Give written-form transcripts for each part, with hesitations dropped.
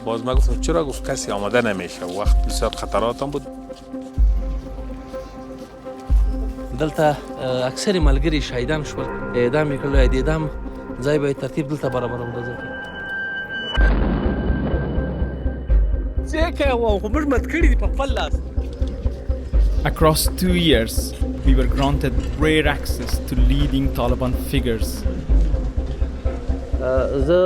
باز من گفتم چرا؟ گفت کسی آماده نمیشه، وقت بسیار خطرات هم بود. دلته اکثر ملګري شهیدان شول، اعدام یې کړل. د اعدام ځای به یې ترتیب دلته برابرول. Across 2 years, we were granted rare access to leading Taliban figures. زه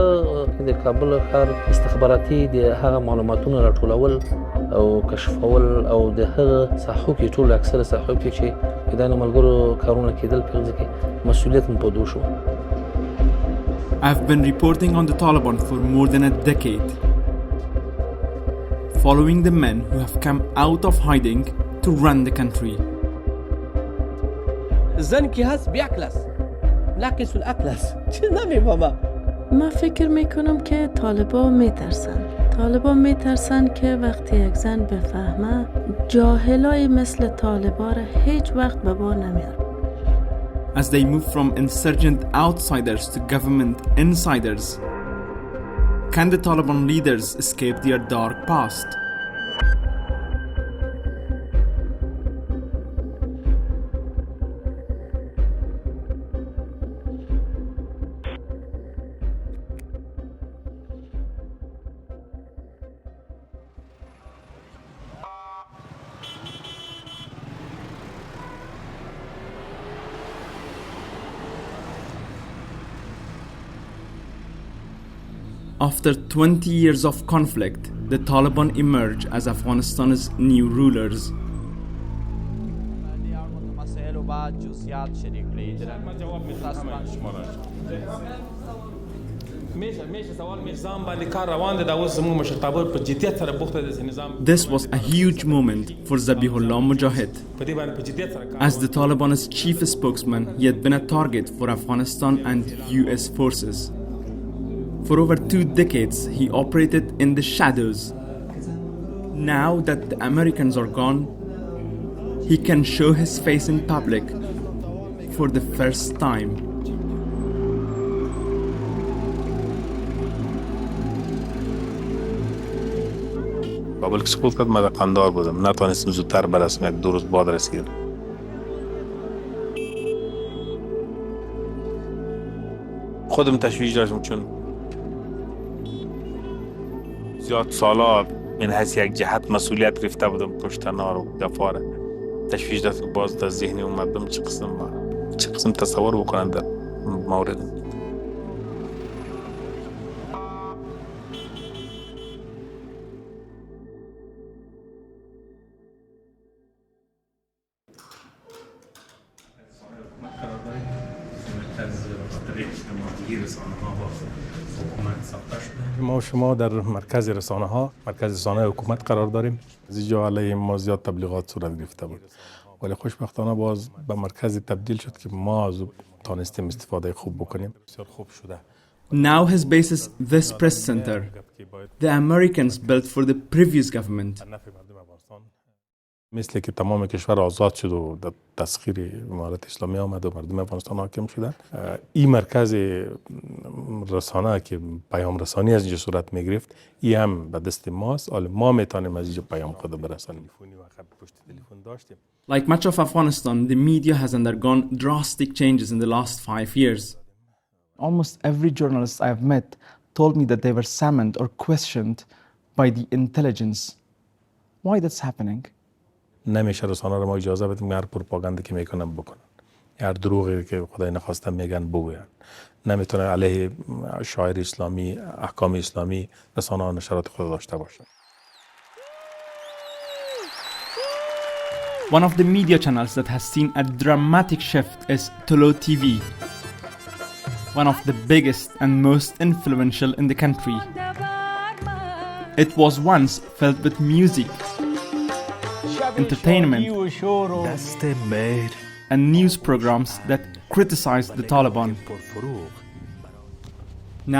د کابل ښار استخباراتي د هغه معلوماتونو راټولول او کشفول او د هغه ساحو کې ټول اکثره ساحو کې چې د ملګرو کارونه کېدل په ځکه مسؤلیت مو پدو شو. I've been reporting on the Taliban for more than a decade, following the men who have come out of hiding to run the country. زن کی هست بیاکلاس ناقص الاکلاس چه نمی بابا. ما فکر میکنم که طالبان میترسن که وقتی یک زن بفهمه جاهلای مثل طالبان را هیچ وقت به بار نمیاره. As they move from insurgent outsiders to government insiders, can the Taliban leaders escape their dark past? After 20 years of conflict, the Taliban emerge as Afghanistan's new rulers. This was a huge moment for Zabihullah Mujahid. As the Taliban's chief spokesman, he had been a target for Afghanistan and US forces. For over 2 decades, he operated in the shadows. Now that the Americans are gone, he can show his face in public for the first time. قبل که سقوط کرد من قندار بودم، نتوانستم زودتر برسم، یک 2 روز بعد رسیدم. خودم تشویش داشتم چون زیاد سالا من حیث یک جهت مسئولیت گرفته بودم، کشتنار و دفاره. تشویش داشت که باز در ذهنی اومدم چه قسم تصور بکنم در مورد. ما و شما در مرکز رسانه حکومت قرار داریم. از اینجا علیه ما زیاد تبلیغات صورت گرفته بود، ولی خوشبختانه باز به مرکز تبدیل شد که ما از تانستیم استفاده خوب بکنیم. بسیار خوب شده. Now his base is this press center, the Americans built for the previous government. مثل که تمام کشور آزاد شد و در تسخیر امارت اسلامی آمد و مردم افغانستان حاکم شدن، این مرکز رسانه که پیام رسانی از اینجا صورت می گرفت، این هم به دست ماست. حالا ما میتونیم از اینجا پیام خود برسانیم. Like much of Afghanistan, the media has undergone drastic changes in the last 5 years. Almost every journalist I've met told me that they were summoned or questioned by the intelligence. Why that's happening? نمیشه رسانه رو ما اجازه بدیم هر پروپاگاندی که میکنن بکنن، هر دروغی که خدای نخواسته میگن بگوین. نمیتونه علیه شاعر اسلامی، احکام اسلامی رسانه ها نشرات خود داشته باشه. One of the media channels that has seen a dramatic shift is Tolo TV, one of the biggest and most influential in the country. It was once filled with music, entertainment, and news programs that criticized the Taliban.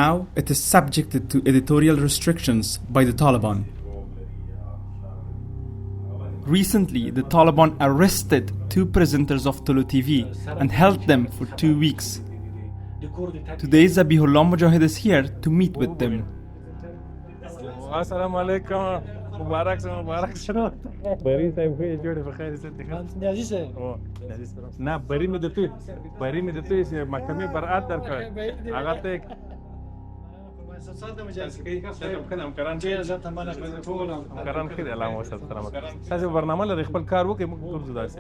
Now it is subjected to editorial restrictions by the Taliban. Recently, the Taliban arrested 2 presenters of Tolo TV and held them for 2 weeks. Today, Zabihullah Mujahid is here to meet with them. السلام علیکم مبارک سه مبارک سه بری صاحب خو جوړه په خیر ست نیازي سه نه بری مې د توی سه محکمه برات درکړ هغه ته کران خیر علامه سلامت تاسو برنامه لري خپل کار وکړئ موږ ټول داسې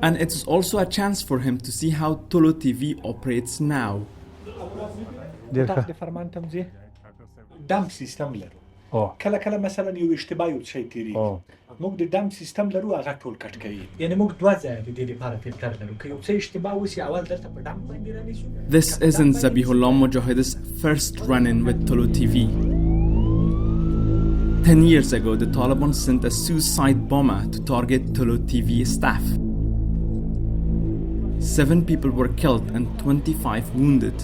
And it is also a chance for him to see how Tolo TV operates now. د فرمان تمځي دم سیستم لرو کله کله مثلا یو اشتباه یو شی تیری موږ د دم سیستم لرو هغه ټول کټ کوي یعنی موږ دوه ځای د دې لپاره فلټر لرو که یو څه اشتباه وسی اول درته په دم باندې رانیسو. This isn't Zabihullah Mujahid's first run-in with Tolo TV. 10 years ago, the Taliban sent a suicide bomber to target Tolo TV staff. 7 people were killed and 25 wounded.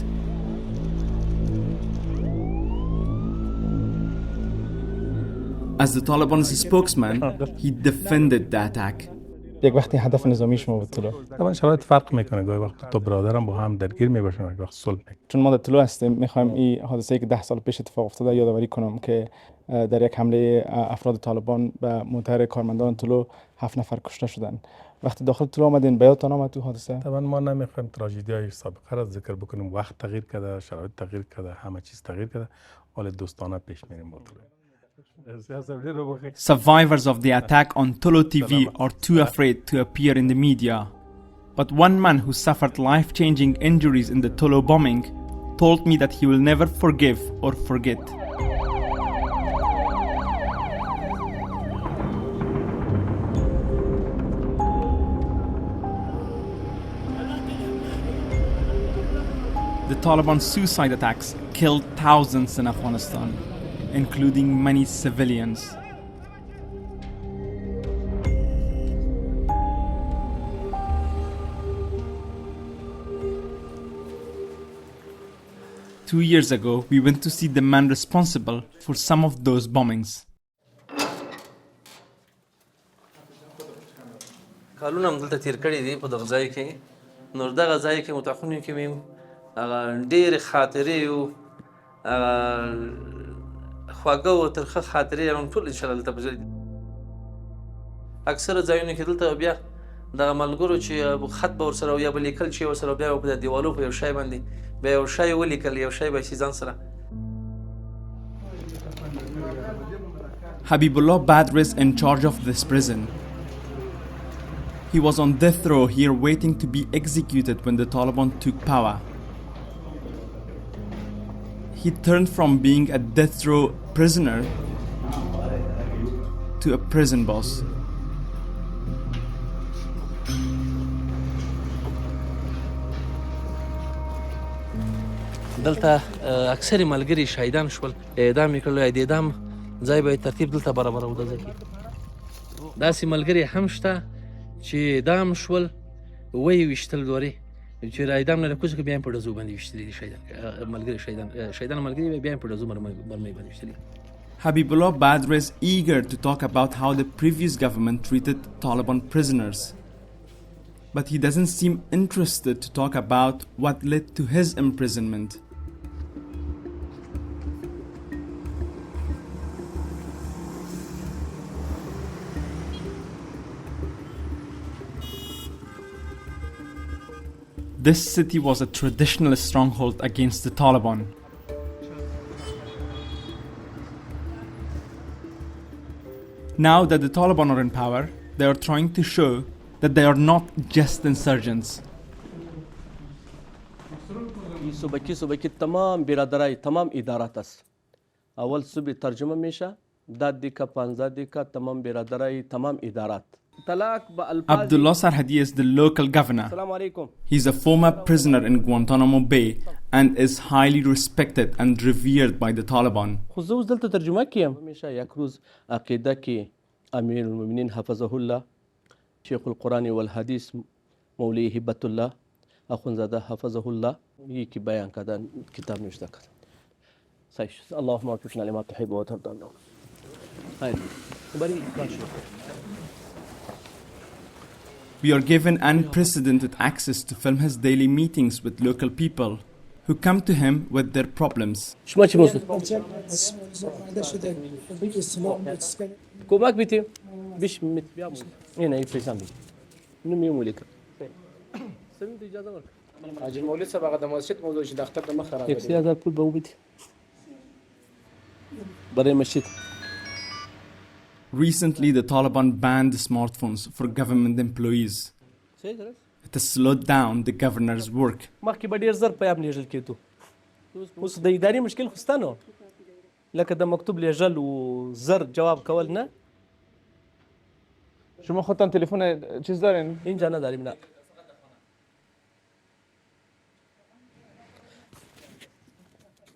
As the Taliban's spokesman, he defended the attack. یک وقتی هدف نظامی شما بود طلوع طبعا شرایط فرق میکنه گاهی وقت تو برادرم با هم درگیر میباشن گاهی وقت صلح میکنه چون ما در طلوع هستیم میخوایم این حادثه‌ای که 10 سال پیش اتفاق افتاده یادآوری کنم که در یک حمله افراد طالبان به منتهر کارمندان طلوع 7 نفر کشته شدن. وقتی داخل طلوع آمدین به یادتان آمد تو حادثه؟ طبعا ما نمیخوایم تراژدی‌های سابقه را ذکر بکنیم وقت تغییر کرده شرایط تغییر کرده همه چیز تغییر کرده حال دوستانه پیش میریم با طلوع. Survivors of the attack on Tolo TV are too afraid to appear in the media. But one man who suffered life-changing injuries in the Tolo bombing told me that he will never forgive or forget. The Taliban suicide attacks killed thousands in Afghanistan, including many civilians. Two years ago, we went to see the man responsible for some of those bombings. کالونه هم دلته تیر کړي دي په دغه ځای کې نو دغه ځای کې متخونی کې مې هغه ډېرې خاطرې او خواږه او ترخه خاطرې هم ټول انشاءالله دلته په اکثره ځایونو کې دلته بیا دغه ملګرو چې خط به ورسره یا به لیکل چې ورسره بیا په دیوالو په یو شی باندې بیا یو شی ولیکل یو شی به شي ځان سره. Habibullah Badr is in charge of this prison. He was on death row here waiting to be executed when the Taliban took power. He turned from being a death row prisoner to a prison boss. دلته اکثر ملګري شهیدان شول اعدام یې کړل د اعدام ځای به ترتیب دلته برابرو د ځکه داسې ملګري هم شته چې اعدام شول وی وشتل دوري چې اعدام نه کوڅه کې بیا په ډزو باندې وشتل دي شهیدان ملګري شهیدان ملګري بیا په ډزو مرمۍ باندې وشتل. Habibullah Badr is eager to talk about how the previous government treated Taliban prisoners. But he doesn't seem interested to talk about what led to his imprisonment. This city was a traditional stronghold against the Taliban. Now that the Taliban are in power, they are trying to show that they are not just insurgents. صوبه کې تمام برادرای تمام ادارات است اول صوبه ترجمه میشه داد دی کا 15 دی کا تمام برادرای تمام ادارات. Abdullah Sarhadi is the local governor. He's a former prisoner in Guantanamo Bay and is highly respected and revered by the Taliban. خو زه اوس دلته ترجمه کوم همیشه یک روز عقیده کې امیر المؤمنین حفظه الله شیخ القرآن والحدیث مولوی هبت الله اخوندزاده حفظه الله یکی بیان کردن کتاب نوشته کردن صحیح اللهم وفقنا لما تحب وترضى. We are given unprecedented access to film his daily meetings with local people, who come to him with their problems. شما چی موضوع؟ کمک بیتیم بیش بیام اینه ایفریسان بی اینو میمولی که سمیم اجازه ورک حاجی مولد سبق د مسجد موضوع چې دفتر د مخ خراب 1000 پول به او بیتی برای مسجد. Recently, the Taliban banned smartphones for government employees. It has slowed down the governor's work. مخکې به ډېر زر پیام لیږل کېدو اوس د اداري مشکل خو سته نو لکه د مکتوب لیږل و زر جواب کول نه شما خودتان تلفن چیز دارین؟ اینجا نداریم نه.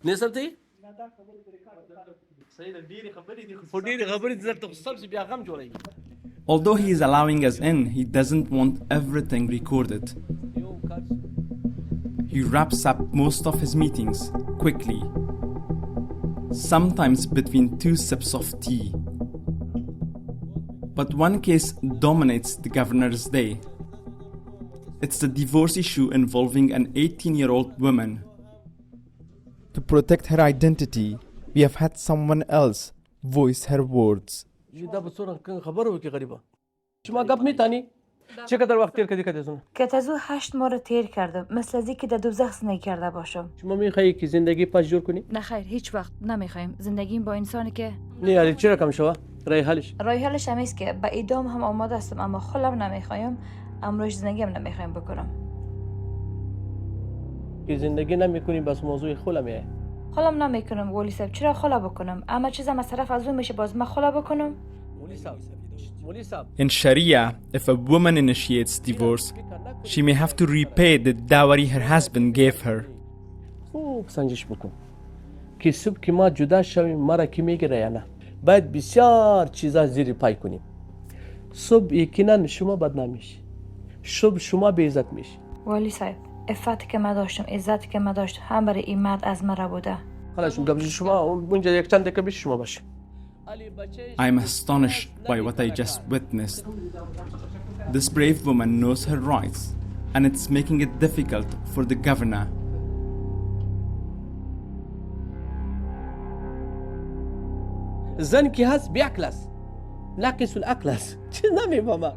نیستم Although he is allowing us in, he doesn't want everything recorded. He wraps up most of his meetings quickly, sometimes between 2 sips of tea. But one case dominates the governor's day. It's the divorce issue involving an 18-year-old woman. To protect her identity, we have had someone else voice her words. دا به څوره خبره وکړي غریبه شما گپ میتانی چقدر وقت تیر کردی کدیزون که تازو 8 ماه رو تیر کردم مثل از اینکه در دوزخ زندگی کرده باشم. شما میخوایی که زندگی پاش جور کنی؟ نه خیر هیچ وقت نمیخوایم زندگیم با انسانی که نه یعنی چرا کم شوا؟ رای حلش هم است که به اعدام هم آماده هستم اما خودم نمیخوایم امروز زندگیم نمیخوایم بکنم. که زندگی نمیکنی بس موضوع خودم خودم نمیکنم ولی صاحب چرا خلا بکنم اما چیزم از طرف از اون میشه باز من خلا بکنم. In Sharia, if a woman initiates divorce, she may have to repay the dowry her husband gave her. خوب سنجش بکن که صبح که ما جدا شویم مرا کی میگیره یا نه باید بسیار چیزا زیر پای کنیم. صبح یقینا شما بدنام میشی صبح شما به عزت میشی. ولی صاحب عفتی که من داشتم عزتی که من داشتم هم برای این مرد از مرا بوده. خلاص میگم شما اونجا یک چند دقیقه بیش شما باشه. I am astonished by what I just witnessed. This brave woman knows her rights, and it's making it difficult for the governor. زن کی هست بیاکل است ناقص العقل است چه نمیفهمم.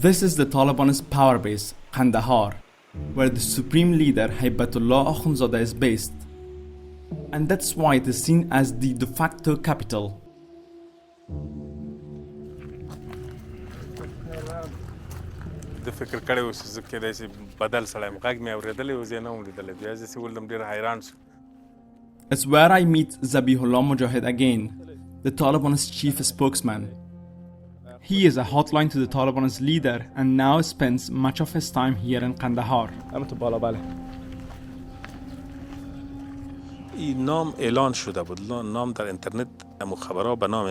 This is the Taliban's power base, Kandahar, where the supreme leader Haibatullah Akhundzada is based. And that's why it is seen as the de facto capital. د فکر کړی اوس زه کېدای شي بدل سړی یم غږ مې اورېدلی و زه یې نه وم لیدلی بیا زه چې ولدم ډېر حیران شوم. It's where I meet Zabihullah Mujahid again, the Taliban's chief spokesman. He is a hotline to the Taliban's leader and now spends much of his time here in Kandahar. این نام اعلان شده بود نام در اینترنت خبرها به نام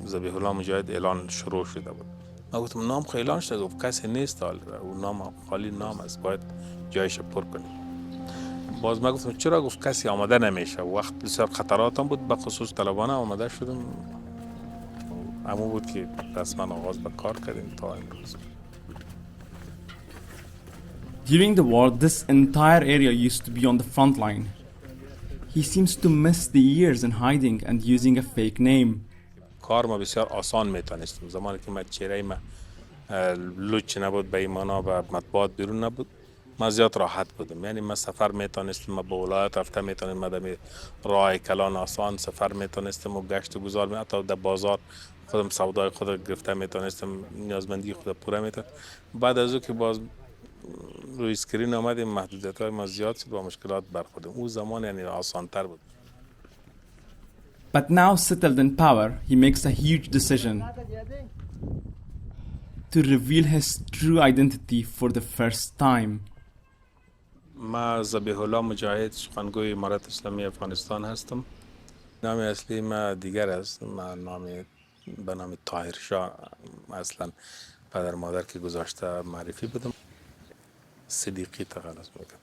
ذبیح الله مجاهد اعلان شروع شده بود. من گفتم نام خو اعلان شده گفت کسی نیست اون نام خالی نام است باید جایش پر کنیم. باز من گفتم چرا گفت کسی آماده نمیشه وقت بسیار خطرات هم بود به خصوص طالبان آماده شدم همون بود که رسما آغاز به کار کردیم تا امروز. During the war, this entire area used to be on the front line. He seems to miss the years in hiding and using a fake name. کار ما بسیار آسان میتونستیم زمانی که من چهره ما لوچ نبود به ایمانا و مطبوعات بیرون نبود ما زیاد راحت بودم یعنی ما سفر میتونستیم ما به ولایت رفته میتونیم ما در راه کلان آسان سفر میتونستیم و گشت و گذار حتی در بازار خودم سودای خود گرفته میتونستم نیازمندی خود پوره میتونم بعد از او که باز روی اسکرین آمدیم محدودیت های ما زیاد شد و مشکلات برخوردیم اون زمان یعنی آسان تر بود. But now settled in power, he makes a huge decision to reveal his true identity for the first time. ما ذبیح الله مجاهد سخنگوی امارت اسلامی افغانستان هستم. نام اصلی ما دیگر است. من به نام طاهر شاه اصلا پدر مادر که گذاشته معرفی بودم. صدیقی تخلص میکنم.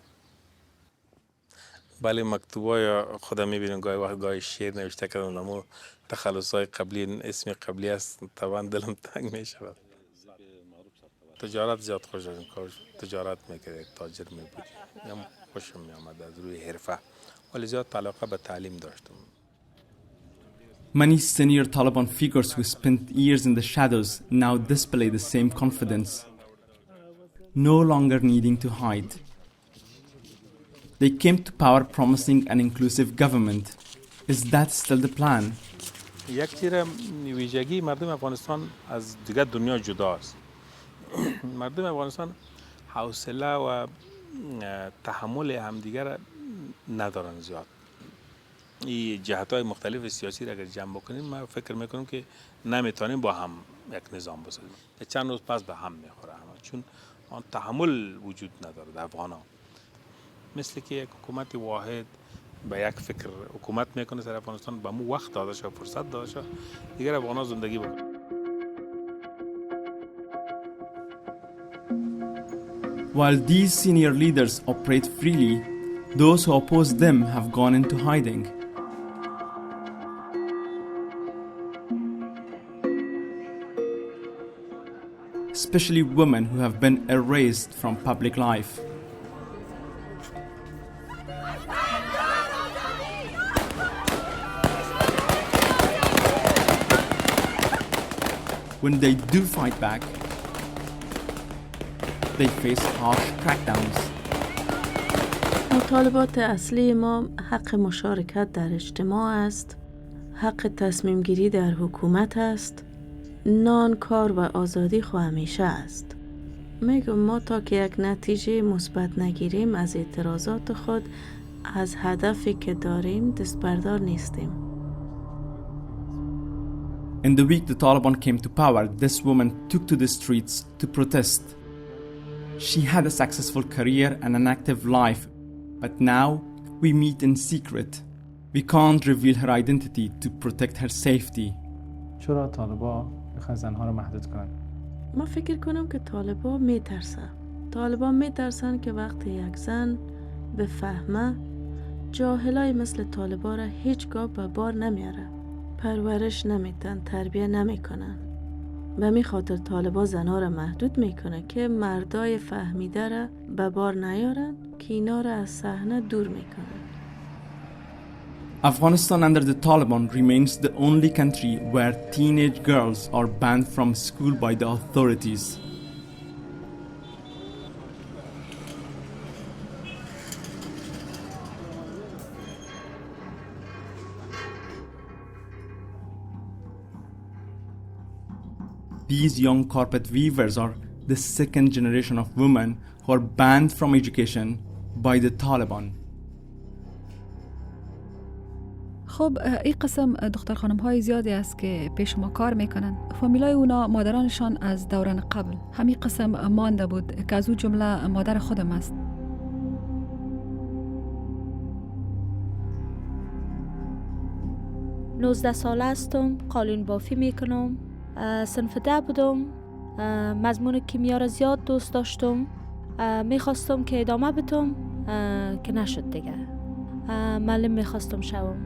بله مکتوبای خودم میبینم گاهی وقت گاهی شعر نوشته کردم اما تخلصهای قبلی اسم قبلی است طبعا دلم تنگ میشه. تجارت زیاد خوش داشتم، تجارت میکرد، تاجر میبود، هم خوشم میامد از روی حرفه، ولی زیاد علاقه به تعلیم داشتم. Many senior Taliban figures who spent years in the shadows now display the same confidence, no longer needing to hide. They came to power promising an inclusive government. Is that still the plan? یک چیز ویژگی مردم افغانستان از دیگر دنیا جداست. مردم افغانستان حوصله و تحمل همدیگر ندارن زیاد. این جهت‌های مختلف سیاسی را اگر جمع بکنیم من فکر میکنم که نمیتونیم با هم یک نظام بسازیم. چند روز پس به هم میخوره همه، چون آن تحمل وجود نداره در افغان‌ها. مثل که یک حکومت واحد به یک فکر حکومت میکنه در افغانستان، به مو وقت داده شد، فرصت داده شد دیگر افغان‌ها زندگی بکنن. While these senior leaders operate freely, those who oppose them have gone into hiding. Especially women who have been erased from public life. When they do fight back, they face harsh crackdowns. مطالبات اصلی ما حق مشارکت در اجتماع است، حق تصمیم گیری در حکومت است، نان، کار و آزادی خو همیشه است. میگم ما تا که یک نتیجه مثبت نگیریم از اعتراضات خود، از هدفی که داریم دستبردار نیستیم. In the week the Taliban came to power, this woman took to the streets to protest. She had a successful career and an active life, but now we meet in secret. We can't reveal her identity to protect her safety. چرا طالبان میخوان زنها رو محدود کنن؟ ما فکر کنم که طالبان میترسن که وقتی یک زن بفهمه جاهلای مثل طالبان را هیچگاه به بار نمیاره، پرورش نمیتن، تربیه نمیکنن. به می خاطر طالبان زنها را محدود میکنه که مردای فهمیده را به بار نیارن که اینا را از صحنه دور میکنن. Afghanistan under the Taliban remains the only country where teenage girls are banned from school by the authorities. These young carpet weavers are the second generation of women who are banned from education by the Taliban. خب این قسم دختر خانم های زیادی است که پیش ما کار میکنن. فامیلای اونا مادرانشان از دوران قبل همین قسم مانده بود که از او جمله مادر خودم است. نوزده ساله هستم، قالین بافی میکنم، صنف 10 بودم، مضمون کیمیا را زیاد دوست داشتم، میخواستم که ادامه بدم که نشد دیگه. معلم میخواستم شوم.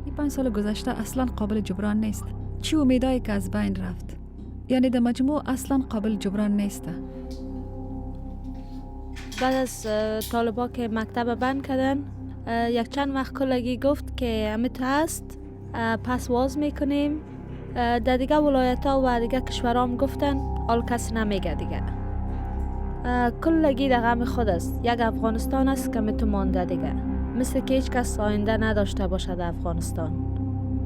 این 5 سال گذشته اصلا قابل جبران نیست. چی امیدایی که از بین رفت؟ یعنی در مجموع اصلا قابل جبران نیست. بعد از طالبا که مکتب بند کردن، یک چند وقت کلگی گفت که همه تو هست، پس واز میکنیم. در دیگه ولایت ها و دیگه کشورام گفتن آل کسی نمیگه دیگه. کلگی در غم خود است. یک افغانستان است که تو مانده دیگه، مثل که هیچ کس آینده نداشته باشه در افغانستان.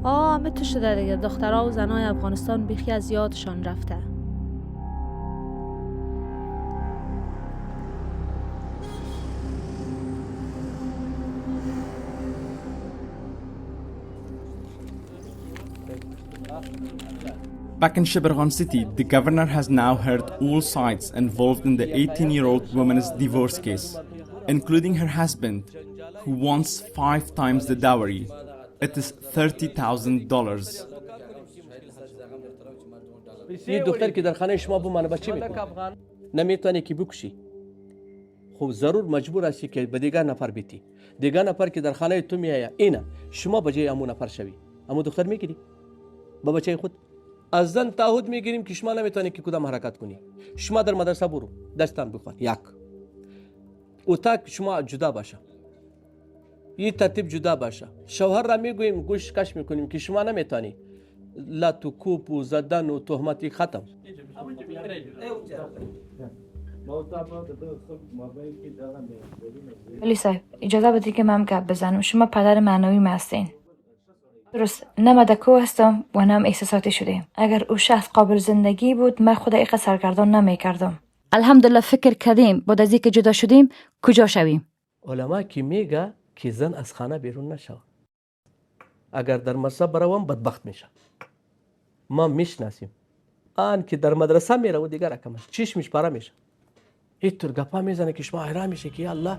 همه تو شده دیگه. دخترها و زنای افغانستان بیخی از یادشان رفته. Back in Sheberghan city, the governor has now heard all sides involved in the 18-year-old woman's divorce case, including her husband, who wants 5 times the dowry. It is $30,000. یه دختر که در خانه شما بمانه با چی میکنه؟ نمیتونه که بکشی. خب ضرور مجبور هستی که به دیگر نفر بیتی. دیگر نفر که در خانه تو میآید اینا شما به جای همون نفر شوی، همون دختر میگیری با بچه خود. از زن تعهد میگیریم که شما نمیتونی که کدام حرکت کنی. شما در مدرسه برو درستان بخوان، یک اتاق شما جدا باشه، این ترتیب جدا باشه. شوهر را میگوییم گوش کش میکنیم که شما نمیتونی لط و کوب و زدن و تهمتی ختم. ولی صاحب اجازه بدید که من گپ بزنم. شما پدر معنوی ما هستین. درست، نه مدکو هستم و نه هم احساساتی شدیم. اگر او شخص قابل زندگی بود من خود ایقا سرگردان نمی کردم. الحمدلله فکر کردیم بعد از اینکه جدا شدیم کجا شویم. علما که میگه که زن از خانه بیرون نشود. اگر در مدرسه بروم بدبخت میشه. ما میشناسیم آن که در مدرسه میره و دیگر رقمش چشمش پاره میشه. اینطور گپا میزنه که شما حیران میشه که یا الله.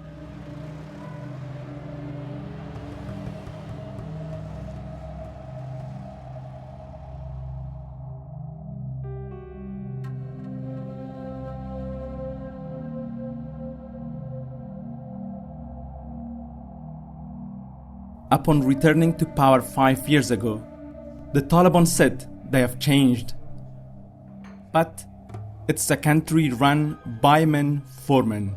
Upon returning to power 5 years ago, the Taliban said they have changed. But it's a country run by men for men.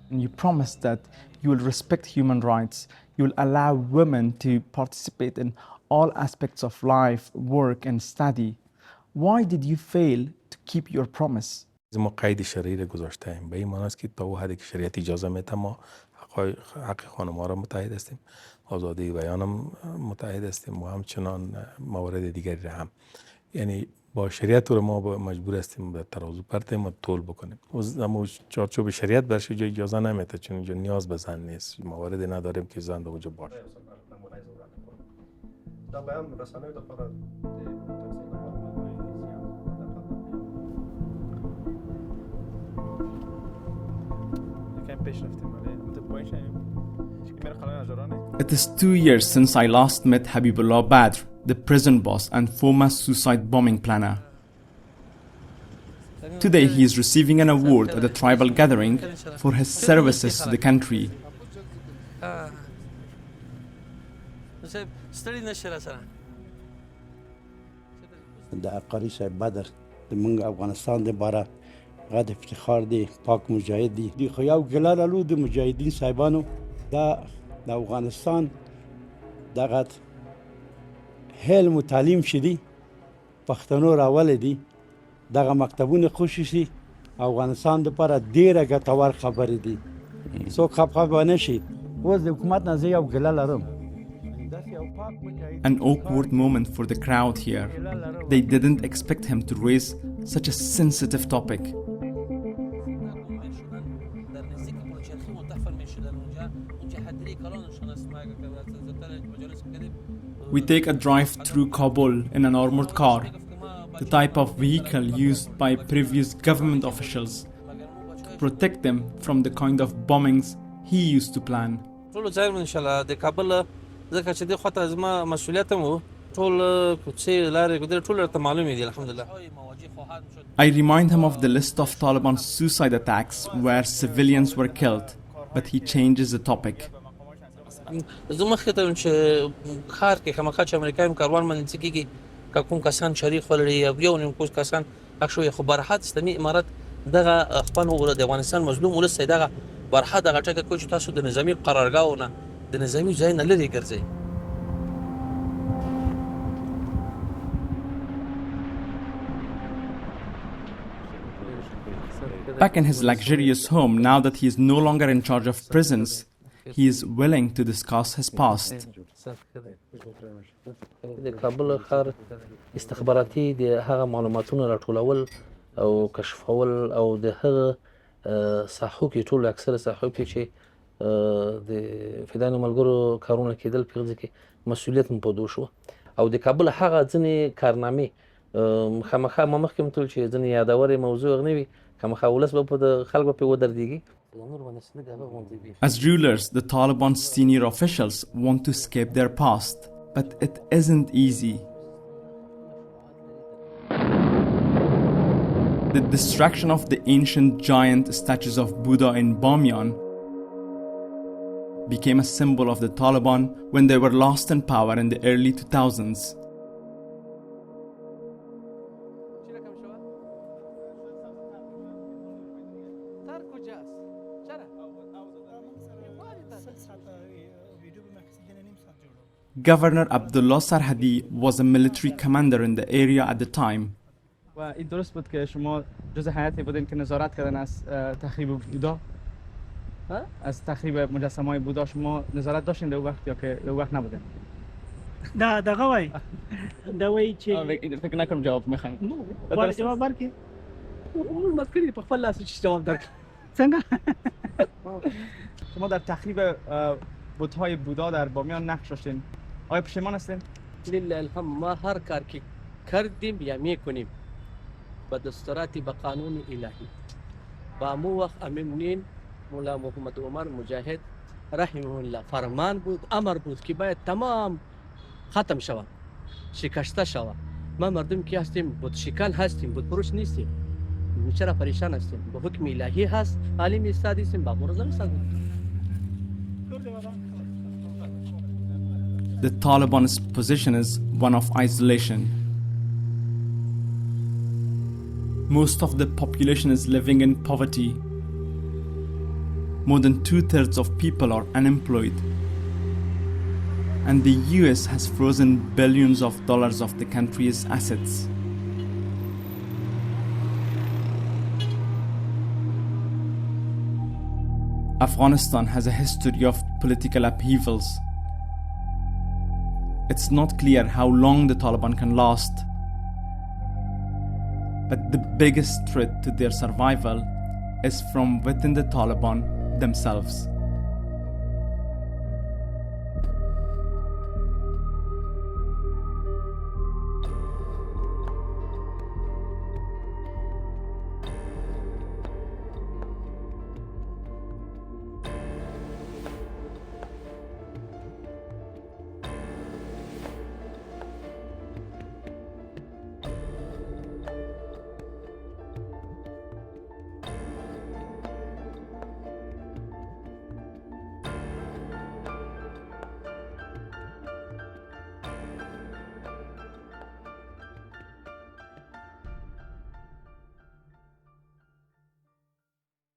And you promised that you will respect human rights, you will allow women to participate in all aspects of life, work and study. Why did you fail to keep your promise? ما قید شرعی را گذاشتیم به این معنی است که تا او حدی که شریعت اجازه میده ما حق خانم‌ها را متحد هستیم، آزادی بیان هم متحد هستیم و همچنان موارد دیگری را هم. یعنی با شریعت رو ما مجبور هستیم به ترازو پرتیم و طول بکنیم. اما چارچوب شریعت برش اینجا اجازه نمیده چون اینجا نیاز به زن نیست، مواردی نداریم که زن در اونجا باشه. It is 2 years since I last met Habibullah Badr, the prison boss and former suicide bombing planner. Today he is receiving an award at a tribal gathering for his services to the country. د قاری صاحب بدر د منګ افغانستان د باره غد افتخار دی پاک مجاهد دی خو یو ګلر الو د مجاهدین صاحبانو د افغانستان دغه علم و تعلیم شدی پښتنو راول دي دغه مکتبونه خصوصي افغانستان د لپاره ډیره ګټور خبرې دي څوک خپه نشي اوس د حکومت نه زه یو ګله لرم. An awkward moment for the crowd here. They didn't expect him to raise such a sensitive topic. We take a drive through Kabul in an armored car, the type of vehicle used by previous government officials to protect them from the kind of bombings he used to plan. ځکه چې د خاطر زما مسؤلیت مو ټول کوڅې لارې ګذر ټول ته معلومې دي الحمدلله. I remind him of the list of Taliban suicide attacks where civilians were killed, but he changes the topic. زه مخکې ته چې ښار کې خامخا چې امریکایي کاروان باندې کېږي که کوم کسان شریک ولري یو نیم کوز کسان اکشوي خو برحات اسلامي امارت دغه خپل د افغانستان مظلوم ولس دغه برحات دغه ټکه کوي چې تاسو د نظامی قرارګاهونه د نظامی ځای نه لري ګرځي. Back in his luxurious home, now that he is no longer in charge of prisons, he is willing to discuss his past. د کابل ښار استخباراتي د هغه معلوماتونو راټولول او کشفول او د هغه ساحو کې ټول اکثره ساحو کې چې د فدانو ملګرو کارونه کېدل په غږ کې مسؤلیت مو پدو شو او د کابل هغه ځنې کارنامې خامخا ما مخکې متول چې ځنې یادوري موضوع غنوي خامخا ولس به په خلکو په ودرېږي. As rulers, the Taliban's senior officials want to escape their past, but it isn't easy. The destruction of the ancient giant statues of Buddha in Bamyan became a symbol of the Taliban when they were lost in power in the early 2000s. Governor Abdullah Sarhadi was a military commander in the area at the time. و این درست بود که شما جز هیئتی بودین که نظارت کردن از تخریب بودا؟ از تخریب مجسمه‌های بودا شما نظارت داشتین در وقت یا که در وقت نبودین؟ دا دغه وای دا وای چې فکر نکنم جواب میخواین. جواب ورکړي. اون مسکری په خپل لاس چې جواب درک. څنګه؟ شما در تخریب بت‌های بودا در بامیان نقش داشتین. آیا پشیمان هستین؟ لله الحمد ما هر کار که کردیم یا میکنیم با دستوراتی با قانون الهی. با مو وقت امین مولا محمد عمر مجاهد رحمه الله فرمان بود، امر بود که باید تمام ختم شود، شکسته شود. ما مردم که هستیم بود شکل هستیم، بود پروش نیستیم. چرا پریشان هستیم؟ با حکم الهی هست، عالم استاد هستیم، با مرزم استاد. The Taliban's position is one of isolation. Most of the population is living in poverty. More than 2/3 of people are unemployed. And the US has frozen billions of dollars of the country's assets. Afghanistan has a history of political upheavals. It's not clear how long the Taliban can last. But the biggest threat to their survival is from within the Taliban themselves.